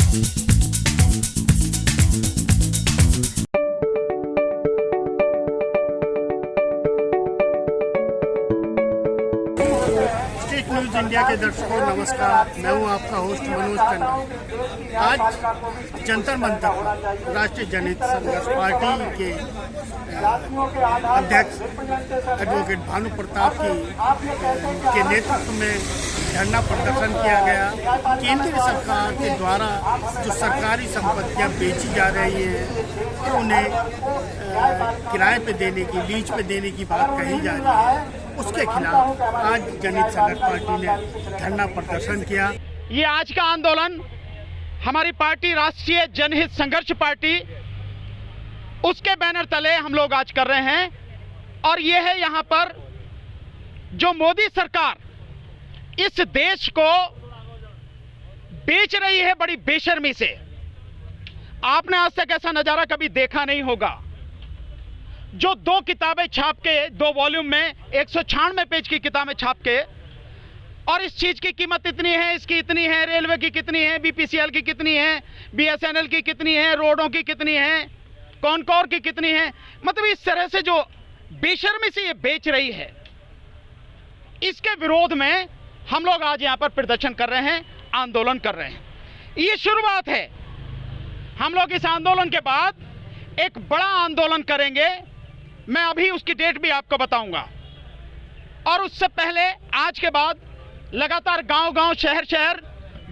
State news India के दर्शकों नमस्कार, मैं हूं आपका होस्ट मनोज टंडन। आज जंतर मंतर राष्ट्रीय जनहित संघर्ष पार्टी के अध्यक्ष एडवोकेट भानु प्रताप के नेतृत्व में धरना प्रदर्शन किया गया। केंद्र सरकार के द्वारा जो सरकारी संपत्तियां बेची जा रही हैं तो उन्हें किराए पे देने की, लीज पे देने की बात कही जा रही है, उसके खिलाफ आज जनहित संघर्ष पार्टी ने धरना प्रदर्शन किया। ये आज का आंदोलन हमारी पार्टी राष्ट्रीय जनहित संघर्ष पार्टी, उसके बैनर तले हम लोग आज कर रहे हैं। और ये है यहाँ पर जो मोदी सरकार इस देश को बेच रही है बड़ी बेशर्मी से। आपने आज तक ऐसा नजारा कभी देखा नहीं होगा। जो 2 किताबें छाप के, 2 वॉल्यूम में 196 पेज की किताबें छाप के, और इस चीज की कीमत इतनी है, इसकी इतनी है, रेलवे की कितनी है, बीपीसीएल की कितनी है, बीएसएनएल की कितनी है, रोडों की कितनी है, कॉनकोर की कितनी है, मतलब इस तरह से जो बेशर्मी से ये बेच रही है, इसके विरोध में हम लोग आज यहां पर प्रदर्शन कर रहे हैं, आंदोलन कर रहे हैं। ये शुरुआत है। हम लोग इस आंदोलन के बाद एक बड़ा आंदोलन करेंगे। मैं अभी उसकी डेट भी आपको बताऊंगा। और उससे पहले आज के बाद लगातार गांव-गांव, शहर-शहर,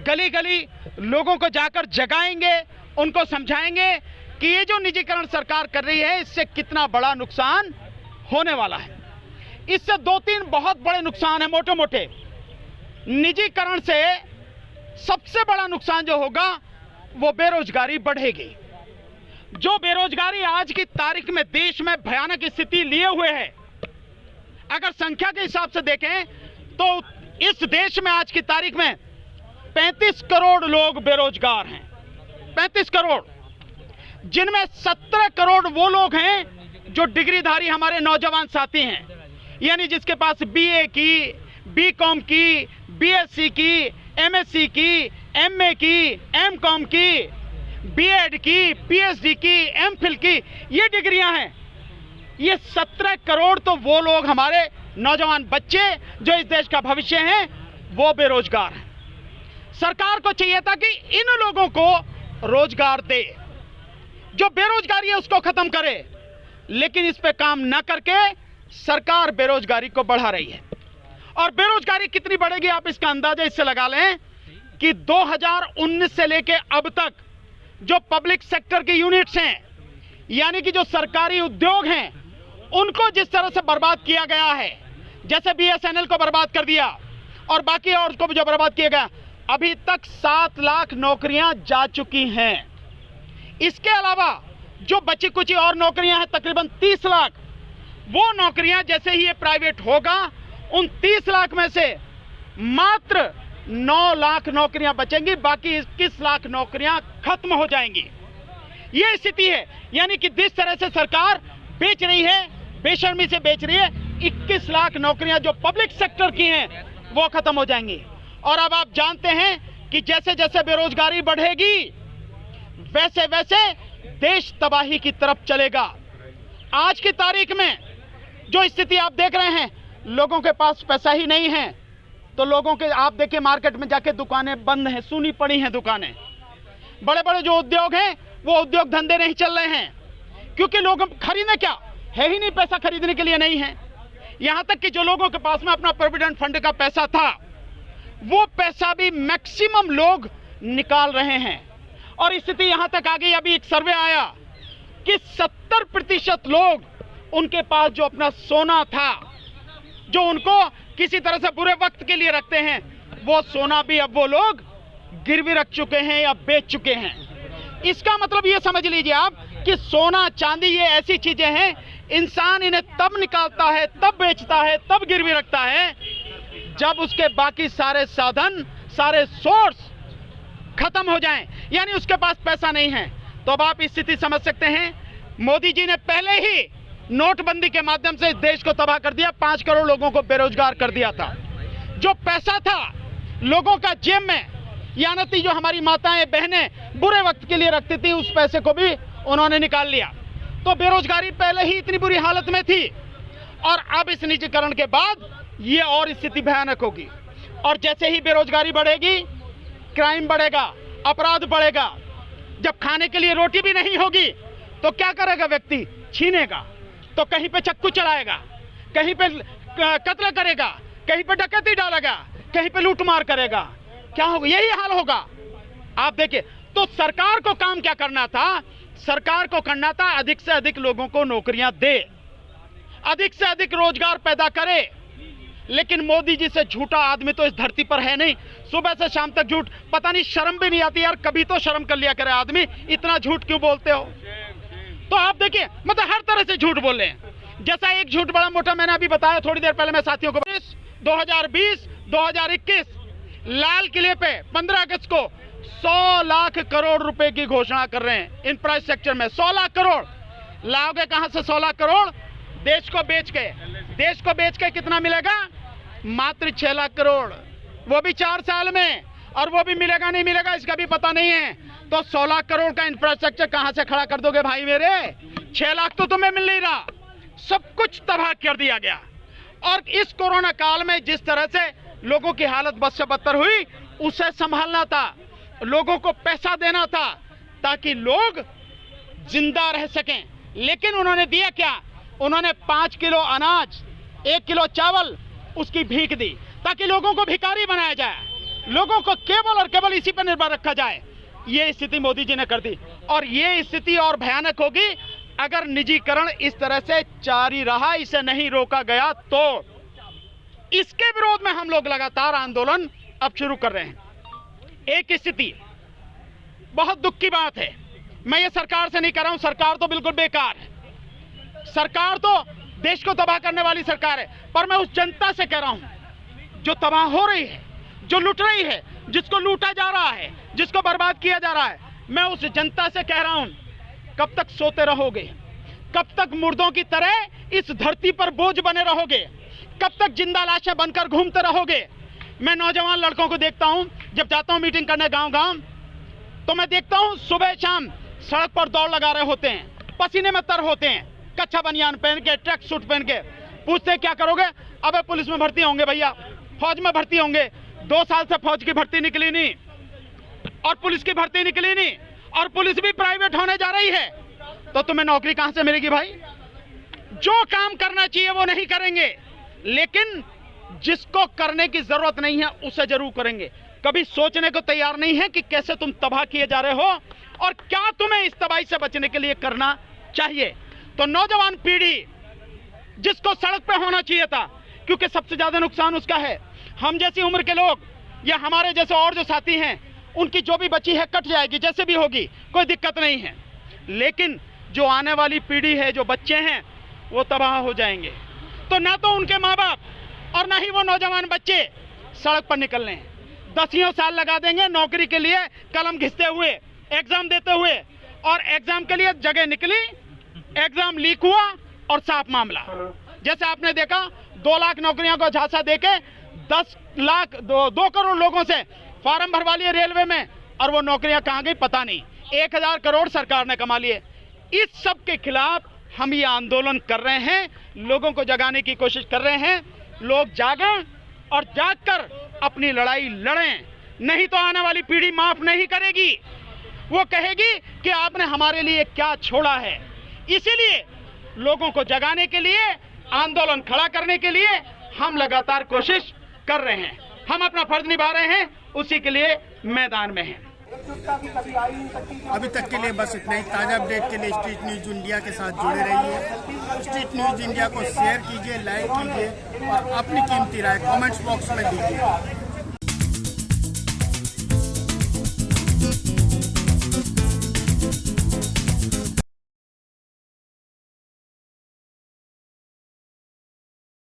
गली-गली लोगों को जाकर जगाएंगे, उनको समझाएंगे कि ये जो निजीकरण सरकार कर रही है इससे कितना बड़ा नुकसान होने वाला है। इससे 2-3 बहुत बड़े नुकसान है, मोटे-मोटे। निजीकरण से सबसे बड़ा नुकसान जो होगा वो बेरोजगारी बढ़ेगी। जो बेरोजगारी आज की तारीख में देश में भयानक स्थिति लिए हुए है, अगर संख्या के हिसाब से देखें तो इस देश में आज की तारीख में 35 करोड़ लोग बेरोजगार हैं। 35 करोड़, जिनमें 17 करोड़ वो लोग हैं जो डिग्रीधारी हमारे नौजवान साथी हैं, यानी जिसके पास बीए की, बीकॉम की, बीएससी की, एमएससी की, एमए की, एमकॉम की, बीएड की, पीएचडी की, एमफिल की, ये डिग्रियां हैं। ये 17 करोड़ तो वो लोग हमारे नौजवान बच्चे जो इस देश का भविष्य हैं, वो बेरोजगार हैं। सरकार को चाहिए था कि इन लोगों को रोजगार दे, जो बेरोजगारी है उसको खत्म करे, लेकिन इस पे काम न करके सरकार बेरोजगारी को बढ़ा रही है। और बेरोजगारी कितनी बढ़ेगी आप इसका अंदाजा इससे लगा लें कि 2019 से लेके अब तक जो पब्लिक सेक्टर की यूनिट्स हैं, यानी कि जो सरकारी उद्योग हैं, उनको जिस तरह से बर्बाद किया गया है, जैसे बीएसएनएल को बर्बाद कर दिया और बाकी और को जो बर्बाद किया गया, अभी तक 7 लाख नौकरियां जा चुकी हैं। इसके अलावा जो बची कुछ और नौकरियां हैं, तकरीबन 30 लाख, वो नौकरियां जैसे ही ये प्राइवेट होगा, उन 30 लाख में से मात्र 9 लाख नौकरियां बचेंगी, बाकी 21 लाख नौकरियां खत्म हो जाएंगी। ये स्थिति है। यानी कि जिस तरह से सरकार बेच रही है, बेशर्मी से बेच रही है, 21 लाख नौकरियां जो पब्लिक सेक्टर की हैं वो खत्म हो जाएंगी। और अब आप जानते हैं कि जैसे जैसे बेरोजगारी बढ़ेगी वैसे वैसे देश तबाही की तरफ चलेगा। आज की तारीख में जो स्थिति आप देख रहे हैं, लोगों के पास पैसा ही नहीं है, तो लोगों के, आप देखिए मार्केट में जाके दुकानें बंद हैं, सूनी पड़ी हैं दुकानें। बड़े बड़े जो उद्योग हैं वो उद्योग धंधे नहीं चल रहे हैं, क्योंकि लोग खरीदने क्या है ही नहीं, पैसा खरीदने के लिए नहीं है। यहां तक कि जो लोगों के पास में अपना प्रोविडेंट फंड का पैसा था, वो पैसा भी मैक्सिमम लोग निकाल रहे हैं। और स्थिति यहां तक आ गई, अभी एक सर्वे आया कि 70% लोग, उनके पास जो अपना सोना था, जो उनको किसी तरह से बुरे वक्त के लिए रखते हैं, वो सोना भी अब वो लोग गिरवी रख चुके हैं या बेच चुके हैं। इसका मतलब ये समझ लीजिए आप कि सोना, चांदी, ये ऐसी चीजें हैं, इंसान इन्हें तब निकालता है, तब बेचता है, तब गिरवी रखता है, जब उसके बाकी सारे साधन, सारे सोर्स खत्म हो जाएं, यानी उसके पास पैसा नहीं है। तो अब आप स्थिति समझ सकते हैं। मोदी जी ने पहले ही नोटबंदी के माध्यम से इस देश को तबाह कर दिया, 5 करोड़ लोगों को बेरोजगार कर दिया था। जो पैसा था लोगों का जेब में, यानी जो हमारी माताएं बहनें बुरे वक्त के लिए रखती थी, उस पैसे को भी उन्होंने निकाल लिया। तो बेरोजगारी पहले ही इतनी बुरी हालत में थी और अब इस निजीकरण के बाद ये और स्थिति भयानक होगी। और जैसे ही बेरोजगारी बढ़ेगी, क्राइम बढ़ेगा, अपराध बढ़ेगा। जब खाने के लिए रोटी भी नहीं होगी तो क्या करेगा व्यक्ति? छीनेगा, तो कहीं पे चक्कू चलाएगा, कहीं पे कत्ल करेगा, कहीं पे डकैती डालेगा, कहीं पे लूटमार करेगा। क्या होगा? यही हाल होगा। आप देखिए, तो सरकार को काम क्या करना था? सरकार को करना था अधिक से अधिक लोगों को नौकरियां दे, अधिक से अधिक रोजगार पैदा करे। लेकिन मोदी जी से झूठा आदमी तो इस धरती पर है नहीं। सुबह से शाम तक झूठ, पता नहीं शर्म भी नहीं आती यार। कभी तो शर्म कर लिया करे आदमी, इतना झूठ क्यों बोलते हो? तो आप देखिए, मतलब हर तरह से झूठ बोल रहे हैं। जैसा एक झूठ बड़ा मोटा मैंने अभी बताया थोड़ी देर पहले मैं साथियों को, 2020-2021 लाल किले पे 15 अगस्त को 100 लाख करोड़ रुपए की घोषणा कर रहे हैं इंफ्रास्ट्रक्चर में। 100 लाख करोड़ लाओगे कहां से? 100 लाख करोड़ देश को बेच के। देश को बेच के कितना मिलेगा? मात्र 6 लाख करोड़, वो भी 4 साल में। और वो भी मिलेगा नहीं मिलेगा इसका भी पता नहीं है। तो 100 लाख करोड़ का इंफ्रास्ट्रक्चर कहां से खड़ा कर दोगे भाई मेरे? 6 लाख तो तुम्हें मिल नहीं रहा। सब कुछ तबाह कर दिया गया। और इस कोरोना काल में जिस तरह से लोगों की हालत बद से बदतर हुई, उसे संभालना था, लोगों को पैसा देना था ताकि लोग जिंदा रह सकें। लेकिन उन्होंने दिया क्या? उन्होंने 5 किलो अनाज, 1 किलो चावल उसकी भीख दी ताकि लोगों को भिखारी बनाया जाए, लोगों को केवल और केवल इसी पर निर्भर रखा जाए। ये स्थिति मोदी जी ने कर दी। और ये स्थिति और भयानक होगी अगर निजीकरण इस तरह से जारी रहा, इसे नहीं रोका गया तो। इसके विरोध में हम लोग लगातार आंदोलन अब शुरू कर रहे हैं। एक स्थिति बहुत दुख की बात है, मैं ये सरकार से नहीं कर रहा हूं, सरकार तो बिल्कुल बेकार है, सरकार तो देश को तबाह करने वाली सरकार है। पर मैं उस जनता से कह रहा हूं जो तबाह हो रही है, जो लूट रही है, जिसको लूटा जा रहा है, जिसको बर्बाद किया जा रहा है, मैं उस जनता से कह रहा हूं, कब तक सोते रहोगे? कब तक मुर्दों की तरह इस धरती पर बोझ बने रहोगे? कब तक जिंदा लाशें बनकर घूमते रहोगे? मैं नौजवान लड़कों को देखता हूं, जब जाता हूं मीटिंग करने गांव-गांव, तो मैं देखता हूं सुबह शाम सड़क पर दौड़ लगा रहे होते हैं, पसीने में तर होते हैं, कच्चा बनियान पहन के, ट्रैक सूट पहन के। पूछते हैं क्या करोगे? अबे पुलिस में भर्ती होंगे भैया, फौज में भर्ती होंगे। 2 साल से फौज की भर्ती निकली नहीं और पुलिस की भर्ती निकली नहीं, और पुलिस भी प्राइवेट होने जा रही है, तो तुम्हें नौकरी कहां से मिलेगी भाई? जो काम करना चाहिए वो नहीं करेंगे, लेकिन जिसको करने की जरूरत नहीं है उसे जरूर करेंगे। कभी सोचने को तैयार नहीं है कि कैसे तुम तबाह किए जा रहे हो और क्या तुम्हें इस तबाही से बचने के लिए करना चाहिए। तो नौजवान पीढ़ी जिसको सड़क पे होना चाहिए था, क्योंकि सबसे ज्यादा नुकसान उसका है। हम जैसी उम्र के लोग या हमारे जैसे और जो साथी हैं, उनकी जो भी बची है कट जाएगी, जैसे भी होगी, कोई दिक्कत नहीं है। लेकिन जो आने वाली पीढ़ी है, जो बच्चे हैं, वो तबाह हो जाएंगे। तो ना तो उनके माँ बाप और ना ही वो नौजवान बच्चे सड़क पर निकलने हैं। 10 साल लगा देंगे नौकरी के लिए, कलम घिसते हुए, एग्जाम देते हुए, और एग्जाम के लिए जगह निकली, एग्जाम लीक हुआ और साफ मामला। जैसे आपने देखा 2 लाख नौकरियों को झांसा देके 2 करोड़ लोगों से फॉर्म भरवा लिए रेलवे में, और वो नौकरियां कहां गई पता नहीं। 1000 करोड़ सरकार ने कमा लिए। इस सब के खिलाफ हम ये आंदोलन कर रहे हैं, लोगों को जगाने की कोशिश कर रहे हैं। लोग जागें और जागकर अपनी लड़ाई लड़ें, नहीं तो आने वाली पीढ़ी माफ नहीं करेगी। वो कहेगी कि आपने हमारे लिए क्या छोड़ा है। इसीलिए लोगों को जगाने के लिए, आंदोलन खड़ा करने के लिए हम लगातार कोशिश कर रहे हैं। हम अपना फर्ज निभा रहे हैं, उसी के लिए मैदान में हैं। अभी तक के लिए बस इतना ही। ताज़ा अपडेट के लिए स्ट्रीट न्यूज़ इंडिया के साथ जुड़े रहिए। स्ट्रीट न्यूज़ इंडिया को शेयर कीजिए, लाइक कीजिए और अपनी कीमती राय कमेंट्स बॉक्स में दीजिए।